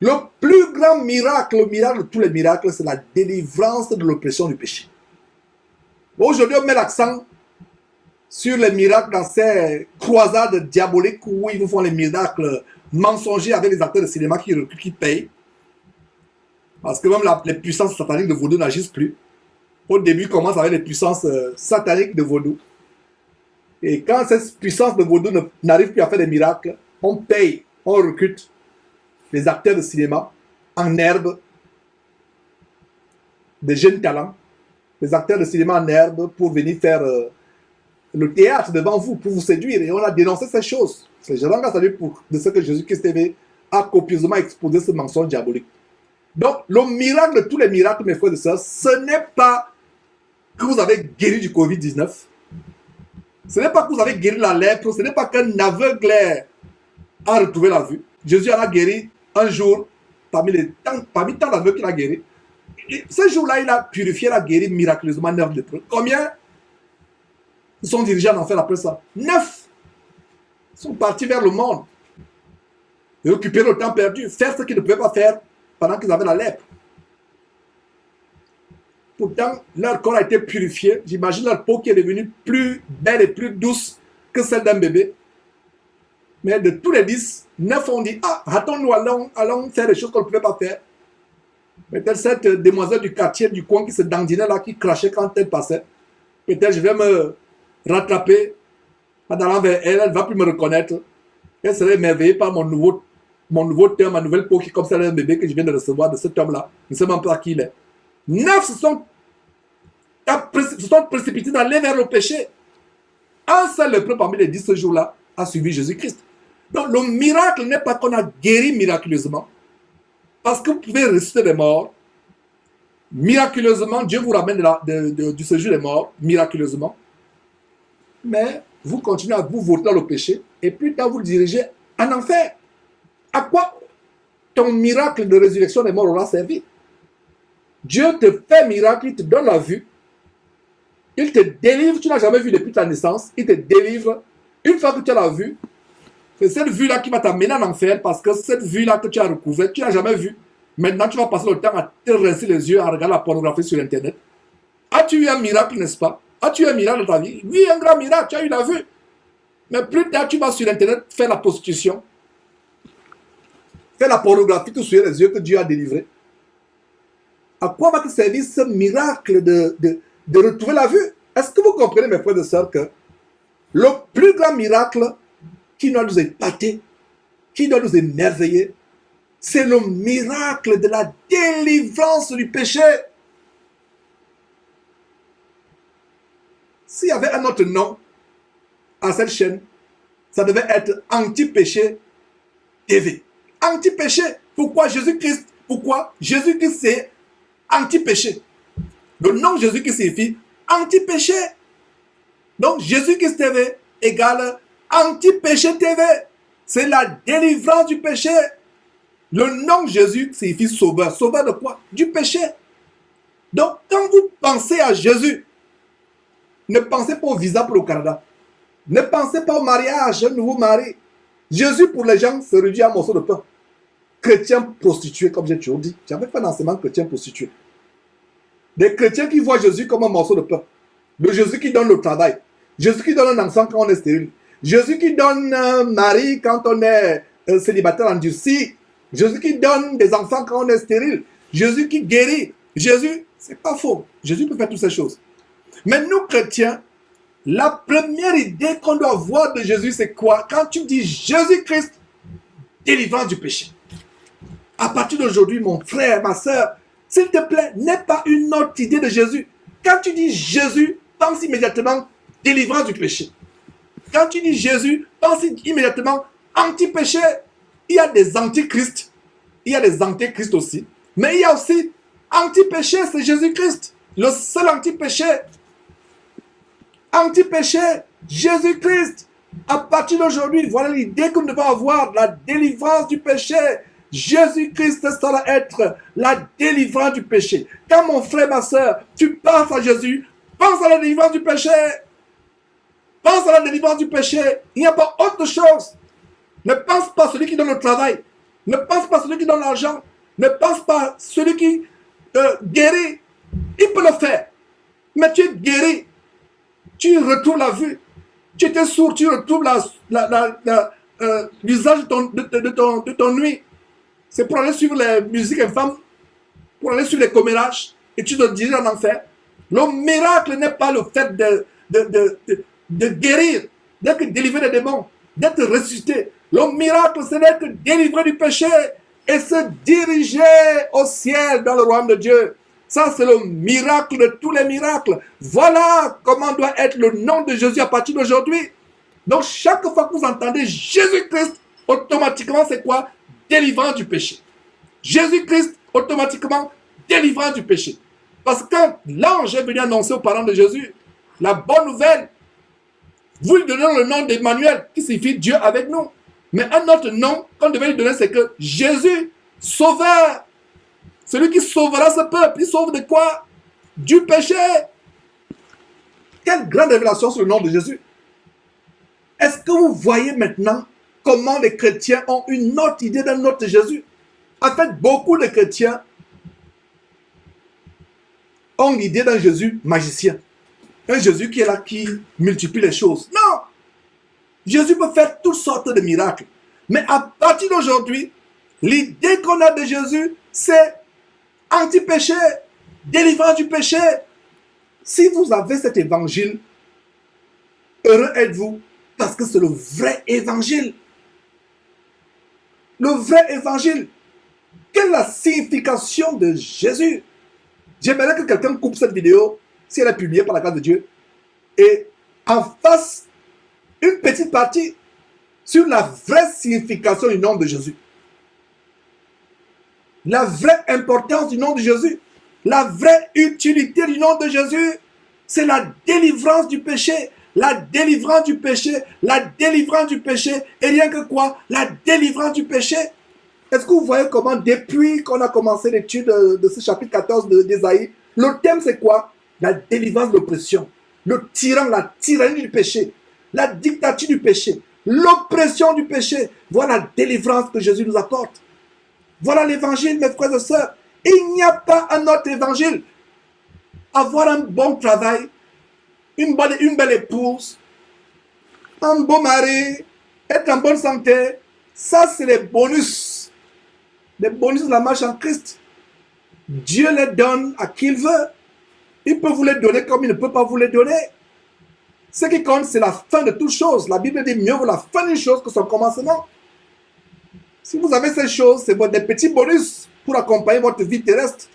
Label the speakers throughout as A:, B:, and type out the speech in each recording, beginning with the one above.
A: Le plus grand miracle, le miracle de tous les miracles, c'est la délivrance de l'oppression du péché. Aujourd'hui, on met l'accent sur les miracles dans ces croisades diaboliques où ils vous font les miracles mensongers avec les acteurs de cinéma qui payent. Parce que même les puissances sataniques de vaudou n'agissent plus. Au début, ils commencent avec les puissances sataniques de vaudou. Et quand ces puissances de vaudou n'arrivent plus à faire des miracles, on paye, on recrute les acteurs de cinéma en herbe, des jeunes talents, les acteurs de cinéma en herbe pour venir faire le théâtre devant vous, pour vous séduire. Et on a dénoncé ces choses. Je rends grâce à Dieu de ce que Jésus-Christ a copieusement exposé ce mensonge diabolique. Donc, le miracle de tous les miracles, mes frères et sœurs, ce n'est pas que vous avez guéri du Covid-19. Ce n'est pas que vous avez guéri la lèpre. Ce n'est pas qu'un aveugle a retrouvé la vue. Jésus en a guéri un jour parmi tant d'aveugles qu'il a guéri. Et ce jour-là, il a purifié, il a guéri miraculeusement 9 lépreux. Combien ils sont dirigés en enfer après ça? 9. Ils sont partis vers le monde. Et occuper le temps perdu. Faire ce qu'ils ne pouvaient pas faire pendant qu'ils avaient la lèpre. Pourtant, leur corps a été purifié. J'imagine leur peau qui est devenue plus belle et plus douce que celle d'un bébé. Mais de tous les 10, 9 ont dit, ah, attends-nous, allons faire des choses qu'on ne pouvait pas faire. Peut-être cette demoiselle du quartier, du coin qui se dandinait là, qui crachait quand elle passait. Peut-être je vais me rattraper en allant vers elle, elle ne va plus me reconnaître. Elle serait émerveillée par mon nouveau terme, ma nouvelle peau qui est comme celle d'un bébé que je viens de recevoir de cet homme-là. Je ne sais même pas qui il est. 9 se sont précipités d'aller vers le péché. Un seul lépreux parmi les 10 ce jour-là a suivi Jésus-Christ. Donc le miracle n'est pas qu'on a guéri miraculeusement. Parce que vous pouvez ressusciter des morts. Miraculeusement, Dieu vous ramène du séjour des morts, miraculeusement. Mais vous continuez à vous voter dans le péché et plus tard vous le dirigez en enfer. À quoi ton miracle de résurrection des morts aura servi? Dieu te fait miracle, il te donne la vue. Il te délivre, tu n'as jamais vu depuis ta naissance. Il te délivre. Une fois que tu as la vue, c'est cette vue-là qui va t'amener en enfer parce que cette vue-là que tu as recouverte, tu n'as jamais vue. Maintenant, tu vas passer le temps à te rincer les yeux, à regarder la pornographie sur Internet. As-tu eu un miracle, n'est-ce pas? As-tu eu un miracle dans ta vie? Oui, un grand miracle, tu as eu la vue. Mais plus tard, tu vas sur Internet faire la prostitution. Faire la pornographie tout sur les yeux que Dieu a délivré. À quoi va te servir ce miracle de retrouver la vue? Est-ce que vous comprenez, mes frères et sœurs, que le plus grand miracle qui doit nous épater, qui doit nous émerveiller, c'est le miracle de la délivrance du péché. S'il y avait un autre nom à cette chaîne, ça devait être Anti-Péché TV. Anti-Péché. Pourquoi Jésus-Christ? Pourquoi Jésus-Christ c'est anti-péché? Le nom Jésus-Christ signifie anti-péché. Donc Jésus-Christ TV égale anti-péché TV. C'est la délivrance du péché. Le nom Jésus signifie sauveur. Sauveur de quoi? Du péché. Donc quand vous pensez à Jésus, ne pensez pas au visa pour le Canada. Ne pensez pas au mariage, un nouveau mari. Jésus pour les gens se réduit à un morceau de pain. Chrétiens prostitués, comme j'ai toujours dit. J'avais fait un enseignement chrétien prostitué. Des chrétiens qui voient Jésus comme un morceau de pain. Le Jésus qui donne le travail. Jésus qui donne un enfant quand on est stérile. Jésus qui donne un mari quand on est célibataire endurci. Jésus qui donne des enfants quand on est stérile. Jésus qui guérit. Jésus, c'est pas faux. Jésus peut faire toutes ces choses. Mais nous, chrétiens, la première idée qu'on doit avoir de Jésus, c'est quoi? Quand tu dis Jésus-Christ, délivrance du péché. À partir d'aujourd'hui, mon frère, ma soeur, s'il te plaît, n'aie pas une autre idée de Jésus. Quand tu dis Jésus, pense immédiatement délivrance du péché. Quand tu dis Jésus, pense immédiatement anti-péché. Il y a des antichrist, il y a des antéchrists aussi, mais il y a aussi anti-péché, c'est Jésus-Christ, le seul anti-péché. Anti-péché, Jésus-Christ. À partir d'aujourd'hui, voilà l'idée que nous devons avoir, la délivrance du péché. Jésus-Christ, ça va être la délivrance du péché. Quand mon frère, ma soeur, tu penses à Jésus, pense à la délivrance du péché. Pense à la délivrance du péché. Il n'y a pas autre chose. Ne pense pas à celui qui donne le travail. Ne pense pas à celui qui donne l'argent. Ne pense pas à celui qui guérit. Il peut le faire. Mais tu es guéri. Tu retrouves la vue. Tu étais sourd, tu retrouves l'usage de ton nuit. C'est pour aller suivre les musiques infâmes, pour aller suivre les commérages, et tu te diriges en enfer. Le miracle n'est pas le fait de guérir, d'être délivré des démons, d'être ressuscité. Le miracle, c'est d'être délivré du péché et se diriger au ciel dans le royaume de Dieu. Ça, c'est le miracle de tous les miracles. Voilà comment doit être le nom de Jésus à partir d'aujourd'hui. Donc, chaque fois que vous entendez Jésus-Christ, automatiquement, c'est quoi? Délivrant du péché. Jésus-Christ, automatiquement, délivrant du péché. Parce que quand l'ange est venu annoncer aux parents de Jésus la bonne nouvelle, vous lui donnez le nom d'Emmanuel, qui signifie Dieu avec nous. Mais un autre nom qu'on devait lui donner, c'est que Jésus, sauveur. Celui qui sauvera ce peuple, il sauve de quoi? Du péché. Quelle grande révélation sur le nom de Jésus. Est-ce que vous voyez maintenant comment les chrétiens ont une autre idée d'un autre Jésus? En fait, beaucoup de chrétiens ont l'idée d'un Jésus magicien. Un Jésus qui est là, qui multiplie les choses. Non! Jésus peut faire toutes sortes de miracles. Mais à partir d'aujourd'hui, l'idée qu'on a de Jésus, c'est anti-péché, délivrant du péché. Si vous avez cet évangile, heureux êtes-vous, parce que c'est le vrai évangile. Le vrai évangile. Quelle est la signification de Jésus? J'aimerais que quelqu'un coupe cette vidéo, si elle est publiée par la grâce de Dieu, et en fasse une petite partie sur la vraie signification du nom de Jésus. La vraie importance du nom de Jésus. La vraie utilité du nom de Jésus. C'est la délivrance du péché. La délivrance du péché. La délivrance du péché. Et rien que quoi? La délivrance du péché. Est-ce que vous voyez comment, depuis qu'on a commencé l'étude de ce chapitre 14 d'Ésaïe, le thème c'est quoi? La délivrance de l'oppression. Le tyran, la tyrannie du péché. La dictature du péché. L'oppression du péché. Voilà la délivrance que Jésus nous apporte. Voilà l'évangile, mes frères et sœurs. Il n'y a pas un autre évangile. Avoir un bon travail, une belle épouse, un beau mari, être en bonne santé, ça c'est les bonus. Les bonus de la marche en Christ. Dieu les donne à qui il veut. Il peut vous les donner comme il ne peut pas vous les donner. Ce qui compte, c'est la fin de toute chose. La Bible dit mieux vaut la fin d'une chose que son commencement. Si vous avez ces choses, c'est des petits bonus pour accompagner votre vie terrestre,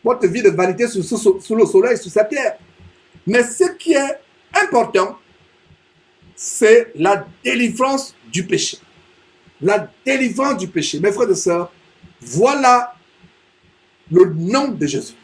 A: votre vie de vanité sous le soleil, sur cette terre. Mais ce qui est important, c'est la délivrance du péché. La délivrance du péché. Mes frères et sœurs, voilà le nom de Jésus.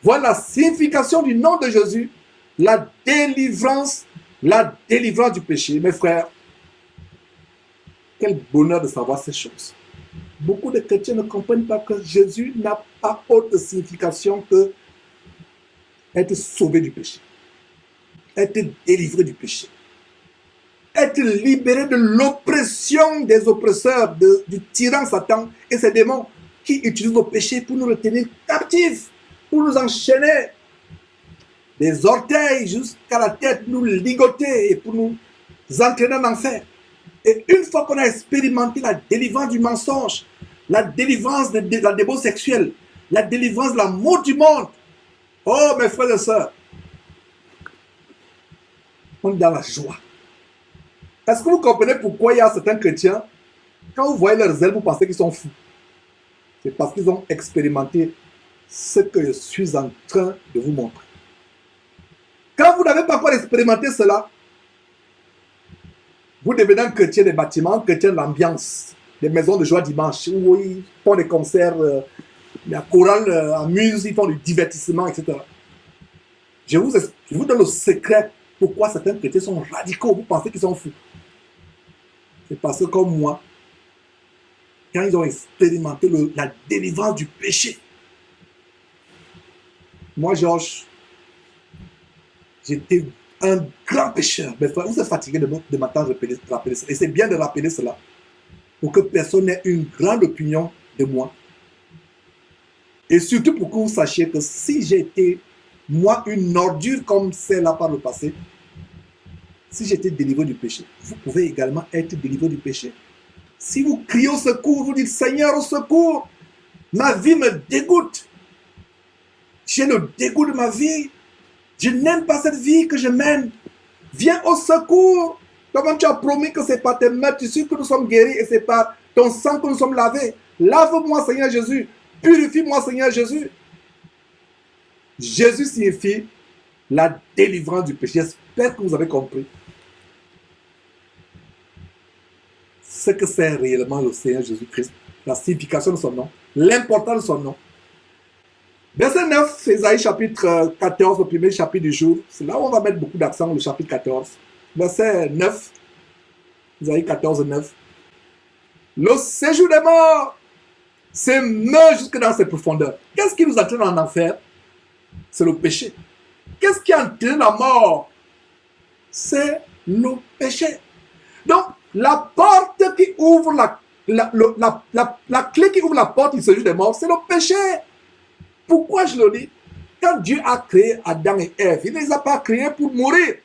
A: Voilà la signification du nom de Jésus. La délivrance du péché. Mes frères, quel bonheur de savoir ces choses. Beaucoup de chrétiens ne comprennent pas que Jésus n'a pas autre signification que être sauvé du péché, être délivré du péché, être libéré de l'oppression des oppresseurs, du tyran Satan et ses démons qui utilisent le péché pour nous retenir captifs, pour nous enchaîner des orteils jusqu'à la tête, nous ligoter et pour nous entraîner en enfer. Et une fois qu'on a expérimenté la délivrance du mensonge, la délivrance de la débauche sexuelle, la délivrance de l'amour du monde, oh mes frères et sœurs, on est dans la joie. Est-ce que vous comprenez pourquoi il y a certains chrétiens, quand vous voyez leur zèle, vous pensez qu'ils sont fous? C'est parce qu'ils ont expérimenté ce que je suis en train de vous montrer. Quand vous n'avez pas encore expérimenté cela, vous devenez un chrétien des bâtiments, un chrétien de l'ambiance, des maisons de joie dimanche, où ils font des concerts, la chorale amuse, ils font du divertissement, etc. Je vous donne le secret pourquoi certains chrétiens sont radicaux. Vous pensez qu'ils sont fous. C'est parce que comme moi, quand ils ont expérimenté la délivrance du péché, moi, Georges, j'étais un grand pécheur. Mais frère, vous êtes fatigué de m'entendre rappeler ça. Et c'est bien de rappeler cela. pour que personne n'ait une grande opinion de moi. Et surtout pour que vous sachiez que si j'ai été, moi, une ordure comme celle-là par le passé, si j'étais délivré du péché, vous pouvez également être délivré du péché. Si vous criez au secours, vous dites Seigneur au secours, ma vie me dégoûte. J'ai le dégoût de ma vie. Je n'aime pas cette vie que je mène. Viens au secours. Comme tu as promis que c'est par tes mains, tu sais que nous sommes guéris et c'est par ton sang que nous sommes lavés. Lave-moi, Seigneur Jésus. Purifie-moi, Seigneur Jésus. Jésus signifie la délivrance du péché. J'espère que vous avez compris ce que c'est réellement le Seigneur Jésus-Christ, la signification de son nom, l'importance de son nom. Verset 9, Ésaïe chapitre 14, le premier chapitre du jour. C'est là où on va mettre beaucoup d'accent, le chapitre 14. Verset 9, Ésaïe 14, 9. Le séjour des morts se meurt jusque dans ses profondeurs. Qu'est-ce qui nous entraîne en enfer? C'est le péché. Qu'est-ce qui entraîne la mort? C'est le péché. Donc, la porte qui ouvre la clé qui ouvre la porte du séjour des morts, c'est le péché. Pourquoi je le dis? Quand Dieu a créé Adam et Ève, il ne les a pas créés pour mourir.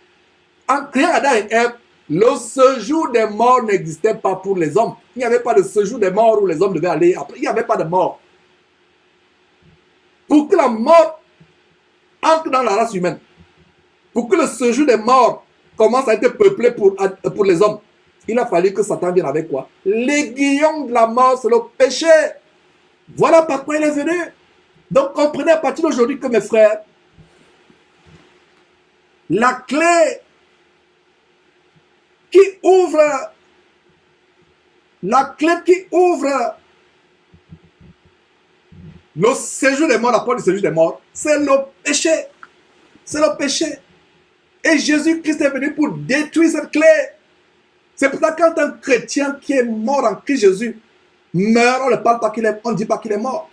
A: En créant Adam et Ève, le séjour des morts n'existait pas pour les hommes. Il n'y avait pas de séjour des morts où les hommes devaient aller. Après, il n'y avait pas de mort. Pour que la mort entre dans la race humaine, pour que le séjour des morts commence à être peuplé pour les hommes, il a fallu que Satan vienne avec quoi? L'aiguillon de la mort, c'est le péché. Voilà pourquoi il est venu. Donc comprenez à partir d'aujourd'hui que mes frères, la clé qui ouvre le séjour des morts, la porte du séjour des morts, c'est le péché. C'est le péché. Et Jésus-Christ est venu pour détruire cette clé. C'est pour ça que quand un chrétien qui est mort en Christ Jésus meurt, on ne parle pas qu'il est, on ne dit pas qu'il est mort.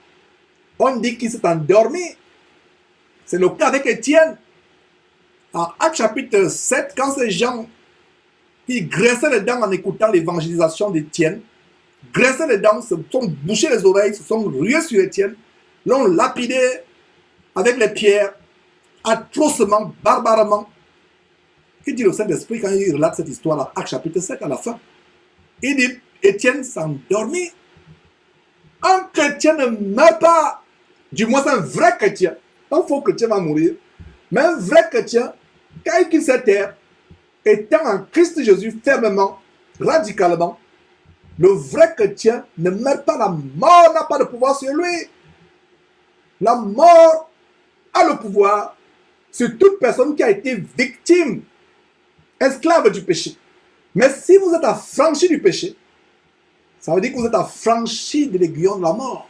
A: On dit qu'il s'est endormi. C'est le cas avec Étienne. En Actes chapitre 7, quand ces gens qui graissaient les dents en écoutant l'évangélisation d'Étienne, graissaient les dents, se sont bouchés les oreilles, se sont rués sur Étienne, l'ont lapidé avec les pierres, atrocement, barbarément. Que dit le Saint-Esprit quand il relate cette histoire à Actes chapitre 7 à la fin? Il dit, Étienne s'endormit. Un chrétien ne meurt pas. Du moins, c'est un vrai chrétien. Un faux chrétien va mourir. Mais un vrai chrétien, quand il quitte cette terre, étant en Christ Jésus fermement, radicalement, le vrai chrétien ne meurt pas. La mort n'a pas de pouvoir sur lui. La mort a le pouvoir sur toute personne qui a été victime, esclave du péché. Mais si vous êtes affranchi du péché, ça veut dire que vous êtes affranchi de l'aiguillon de la mort.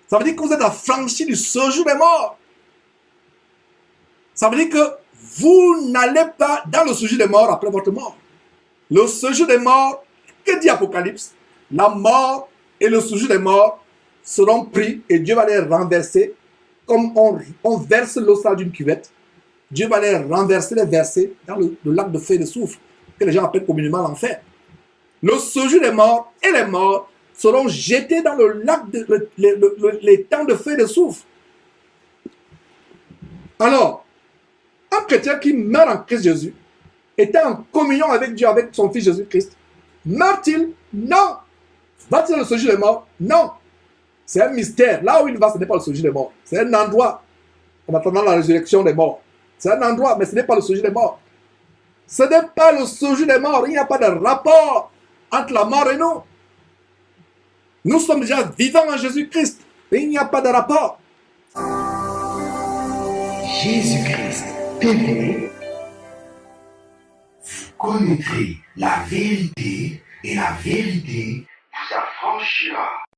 A: Ça veut dire que vous êtes affranchi du séjour des morts. Ça veut dire que vous n'allez pas dans le séjour des morts après votre mort. Le séjour des morts, que dit Apocalypse? La mort et le séjour des morts seront pris et Dieu va les renverser comme on verse l'eau sale d'une cuvette. Dieu va les renverser, les verser dans le lac de feu et de soufre, que les gens appellent communément l'enfer. Le séjour des morts et les morts seront jetés dans le lac, les temps de feu et de soufre. Alors, un chrétien qui meurt en Christ Jésus, étant en communion avec Dieu, avec son Fils Jésus-Christ, meurt-il? Non. Va-t-il dans le séjour des morts? Non. C'est un mystère. Là où il va, ce n'est pas le séjour des morts. C'est un endroit, en attendant la résurrection des morts. C'est un endroit, mais ce n'est pas le séjour des morts. Ce n'est pas le séjour des morts. Il n'y a pas de rapport entre la mort et nous. Nous sommes déjà vivants en Jésus-Christ. Et il n'y a pas de rapport.
B: Jésus-Christ TV, vous connaîtrez la vérité et la vérité vous affranchira.